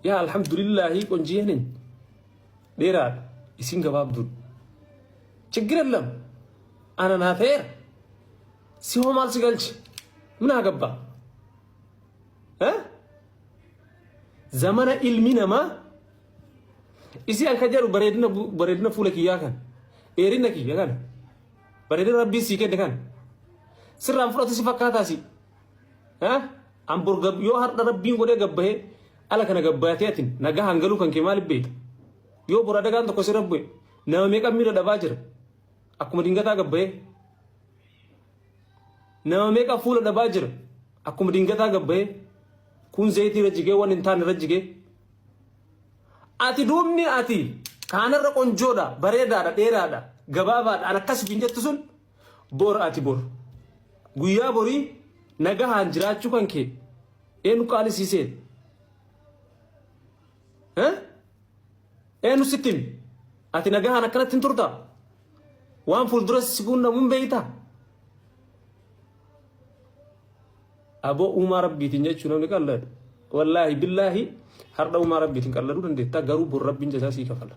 يا الحمد لله كونجيهن ديرا يسين غبابدو ችግር የለም انا نافير سيو مال سيغلش من አገባ زمان علمنا ما isi an kajaru baredina fulaki yakan erina ki yakan baredina rabbi sikende kan sirran fudatu si fakata si am burgab yo har rabbi ngode gabbe ala kana gabbayatin naga hangalu kan kemal beet yo burada kan to ko sirabbe na me kamira da bajir akuma dingata gabbe na me ka fula da bajir akuma dingata gabbe kun zaiti rajige won intan rajige ati dumni ati kanar qonjoda bareda da dera da gababa da anakas binjatu sun bor ati bor guya bori naga hanjirachu kanke enu kali sise enu sitim ati naga hanakana tinturta wan ful duras sigunna mun beita abo umar rabbitin jechuun namni qalad wallahi billahi har da umar rabbitin qalladu dandetta garu bor rabbin jazasi kafala